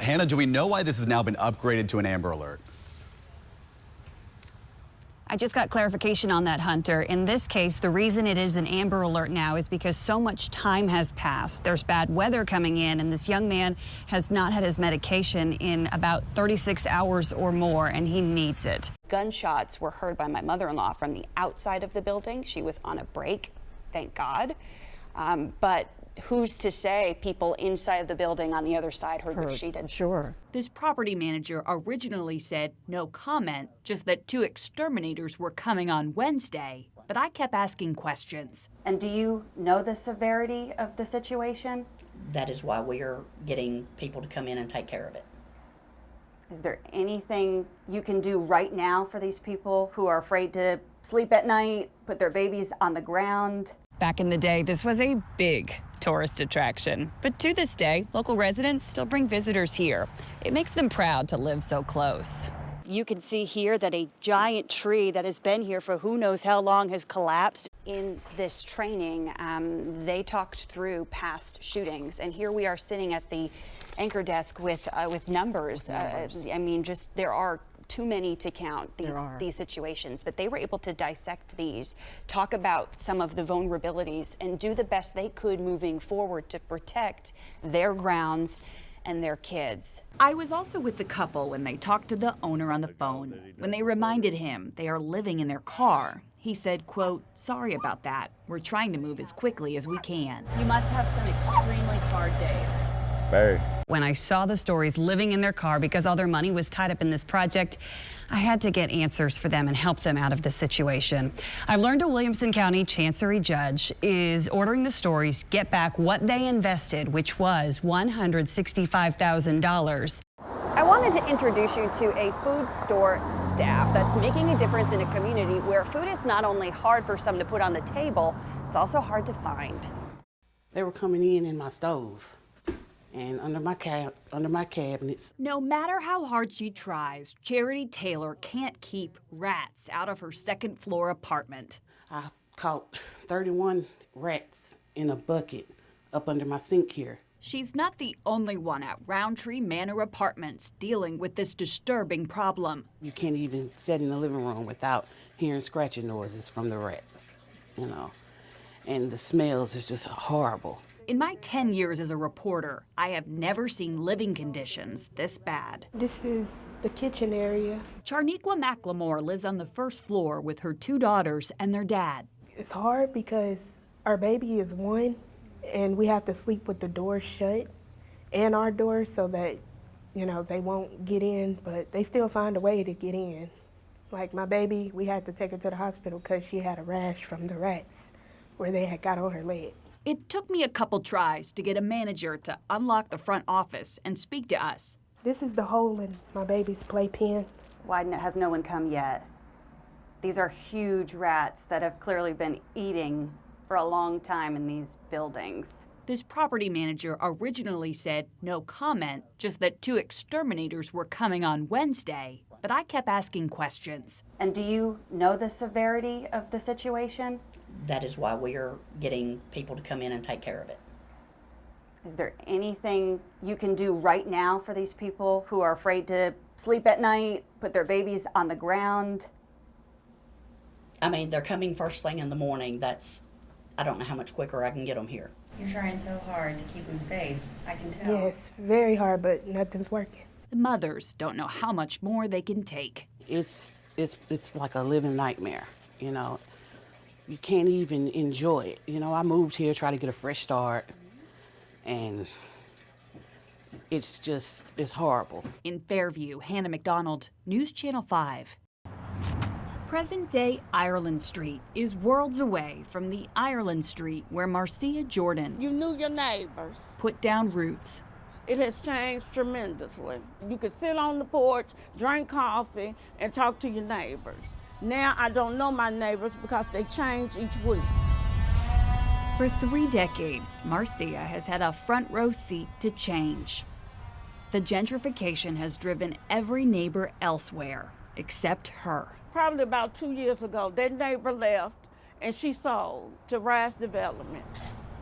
Hannah, do we know why this has now been upgraded to an Amber Alert? I just got clarification on that, Hunter. In this case, the reason it is an Amber Alert now is because so much time has passed. There's bad weather coming in, and this young man has not had his medication in about 36 hours or more, and he needs it. Gunshots were heard by my mother-in-law from the outside of the building. She was on a break, thank God. But who's to say people inside of the building on the other side heard what she did? Sure. This property manager originally said no comment, just that 2 exterminators were coming on Wednesday. But I kept asking questions. And do you know the severity of the situation? That is why we are getting people to come in and take care of it. Is there anything you can do right now for these people who are afraid to sleep at night, put their babies on the ground? Back in the day, this was a big tourist attraction. But to this day, local residents still bring visitors here. It makes them proud to live so close. You can see here that a giant tree that has been here for who knows how long has collapsed. In this training, they talked through past shootings, and here we are sitting at the anchor desk with numbers. I mean, just there are too many to count, these situations, but they were able to dissect these, talk about some of the vulnerabilities, and do the best they could moving forward to protect their grounds and their kids. I was also with the couple when they talked to the owner on the phone. When they reminded him they are living in their car, he said, quote, "Sorry about that. We're trying to move as quickly as we can." You must have some extremely hard days. Very. When I saw the stories living in their car because all their money was tied up in this project, I had to get answers for them and help them out of this situation. I've learned a Williamson County Chancery judge is ordering the stories get back what they invested, which was $165,000. I wanted to introduce you to a food store staff that's making a difference in a community where food is not only hard for some to put on the table, it's also hard to find. They were coming in my stove and under my cabinets. No matter how hard she tries, Charity Taylor can't keep rats out of her second floor apartment. I caught 31 rats in a bucket up under my sink here. She's not the only one at Roundtree Manor Apartments dealing with this disturbing problem. You can't even sit in the living room without hearing scratching noises from the rats, you know. And the smells is just horrible. In my 10 years as a reporter, I have never seen living conditions this bad. This is the kitchen area. Charniqua McLemore lives on the first floor with her 2 daughters and their dad. It's hard because our baby is 1 and we have to sleep with the door shut and our door so that, you know, they won't get in, but they still find a way to get in. Like my baby, we had to take her to the hospital because she had a rash from the rats where they had got on her leg. It took me a couple tries to get a manager to unlock the front office and speak to us. This is the hole in my baby's playpen. Why has no one come yet? These are huge rats that have clearly been eating for a long time in these buildings. This property manager originally said no comment, just that 2 exterminators were coming on Wednesday. But I kept asking questions. And do you know the severity of the situation? That is why we are getting people to come in and take care of it. Is there anything you can do right now for these people who are afraid to sleep at night, put their babies on the ground? I mean, they're coming first thing in the morning. I don't know how much quicker I can get them here. You're trying so hard to keep them safe, I can tell. Yes, very hard, but nothing's working. The mothers don't know how much more they can take. It's like a living nightmare, you know. You can't even enjoy it. You know, I moved here, try to get a fresh start, and it's horrible. In Fairview, Hannah McDonald, News Channel 5. Present-day Ireland Street is worlds away from the Ireland Street where Marcia Jordan You knew your neighbors. put down roots. It has changed tremendously. You could sit on the porch, drink coffee, and talk to your neighbors. Now I don't know my neighbors because they change each week. For 3 decades, Marcia has had a front row seat to change. The gentrification has driven every neighbor elsewhere except her. Probably about 2 years ago, that neighbor left and she sold to Rise Development.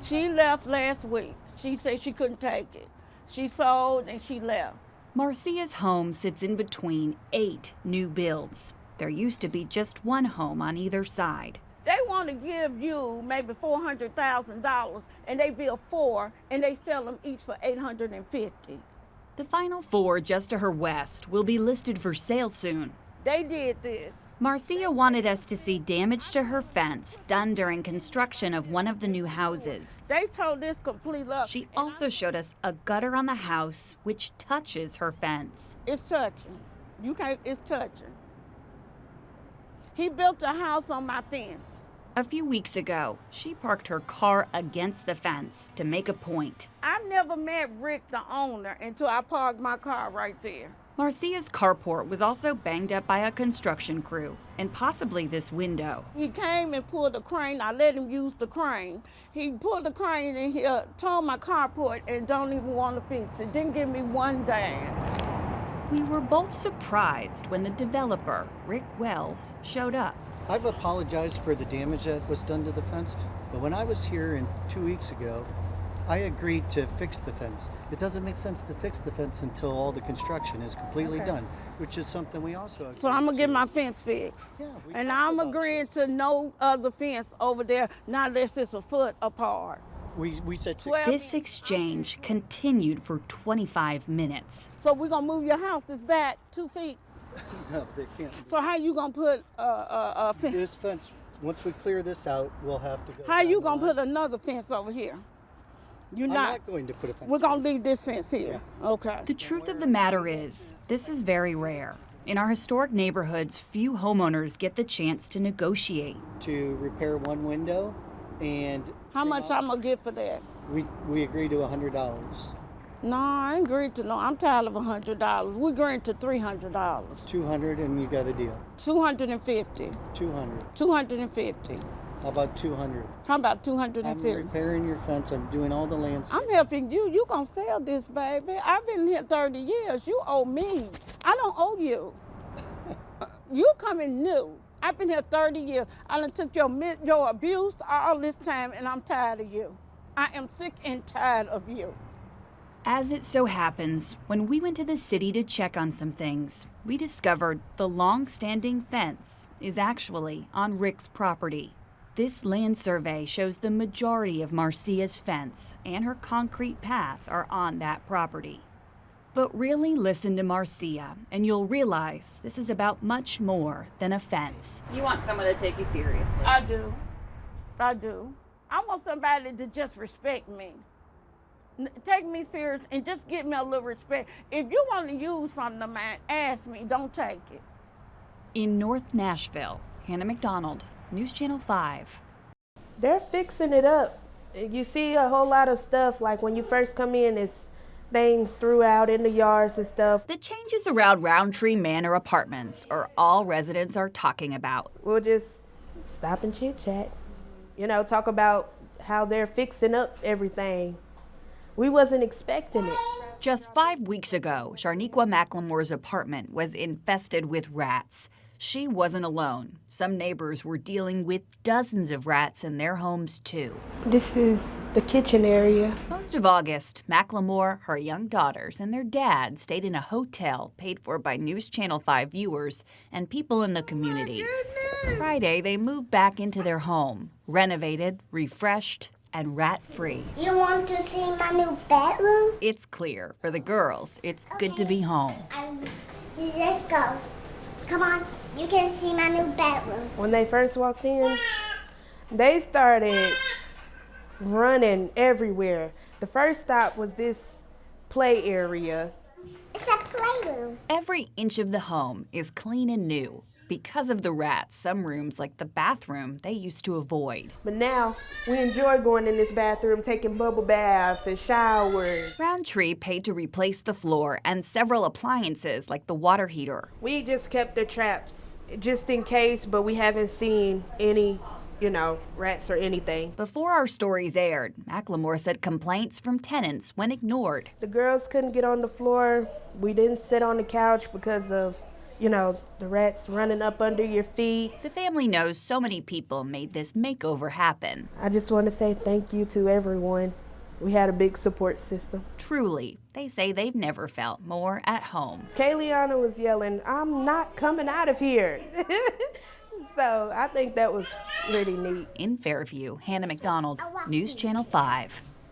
She left last week. She said she couldn't take it. She sold and she left. Marcia's home sits in between 8 new builds. There used to be just one home on either side. They want to give you maybe $400,000, and they build 4, and they sell them each for $850. The final 4 just to her west will be listed for sale soon. They did this. Marcia wanted us to see damage to her fence done during construction of one of the new houses. They tore this complete up. She also showed us a gutter on the house which touches her fence. It's touching. You can't, it's touching. He built a house on my fence. A few weeks ago, she parked her car against the fence to make a point. I never met Rick, the owner, until I parked my car right there. Marcia's carport was also banged up by a construction crew, and possibly this window. He came and pulled the crane. I let him use the crane. He pulled the crane and he tore my carport and don't even want to fix it. Didn't give me one dime. We were both surprised when the developer, Rick Wells, showed up. I've apologized for the damage that was done to the fence, but when I was here 2 weeks ago, I agreed to fix the fence. It doesn't make sense to fix the fence until all the construction is completely done, which is something we also agreed So I'm going to get to. my fence fixed. Yeah, we And talked I'm about agreeing this. to no other fence over there, not unless it's a foot apart. We said 12 This exchange continued for 25 minutes. So we're going to move your house this back 2 feet. No, they can't. So how you going to put a fence? This fence, once we clear this out, we'll have to go. How down you the going to line. put another fence over here? You're I'm not. not going to put a fence. We're going to leave this fence here. Okay. The truth of the matter is, this is very rare. In our historic neighborhoods, few homeowners get the chance to negotiate. To repair one window, and How much I'm going to get for that? we agreed to $100. No, I ain't agreed to no. I'm tired of $100. We agreed to $300. $200 and you got a deal. $250. $200. $250. How about $200? How about I'm $250? repairing your fence. I'm doing all the landscaping. I'm helping you. You gonna sell this, baby. I've been here 30 years. You owe me. I don't owe you. You coming new. I've been here 30 years. I done took your abuse all this time, and I'm tired of you. I am sick and tired of you. As it so happens, when we went to the city to check on some things, we discovered the long-standing fence is actually on Rick's property. This land survey shows the majority of Marcia's fence and her concrete path are on that property. But really listen to Marcia, and you'll realize this is about much more than a fence. You want someone to take you seriously. I do. I do. I want somebody to just respect me. Take me serious and just give me a little respect. If you want to use something of mine, ask me. Don't take it. In North Nashville, Hannah McDonald, News Channel 5. They're fixing it up. You see a whole lot of stuff, like when you first come in, it's things throughout in the yards and stuff. The changes around Roundtree Manor Apartments are all residents are talking about. We'll just stop and chit chat. You know, talk about how they're fixing up everything. We wasn't expecting it. Just 5 weeks ago, Sharniqua McLemore's apartment was infested with rats. She wasn't alone. Some neighbors were dealing with dozens of rats in their homes, too. This is the kitchen area. Most of August, McLemore, her young daughters, and their dad stayed in a hotel paid for by News Channel 5 viewers and people in the community. Friday, they moved back into their home, renovated, refreshed, and rat-free. You want to see my new bedroom? It's clear, for the girls, it's good to be home. Let's go. Come on, you can see my new bedroom. When they first walked in, they started running everywhere. The first stop was this play area. It's a playroom. Every inch of the home is clean and new. Because of the rats, some rooms, like the bathroom, they used to avoid. But now we enjoy going in this bathroom, taking bubble baths and showers. Roundtree paid to replace the floor and several appliances like the water heater. We just kept the traps just in case, but we haven't seen any, rats or anything. Before our stories aired, McLemore said complaints from tenants went ignored. The girls couldn't get on the floor. We didn't sit on the couch because of the rats running up under your feet. The family knows so many people made this makeover happen. I just want to say thank you to everyone We had a big support system. Truly, they say they've never felt more at home. Kayliana was yelling, "I'm not coming out of here." So I think that was pretty neat. In Fairview, Hannah McDonald, News Channel 5.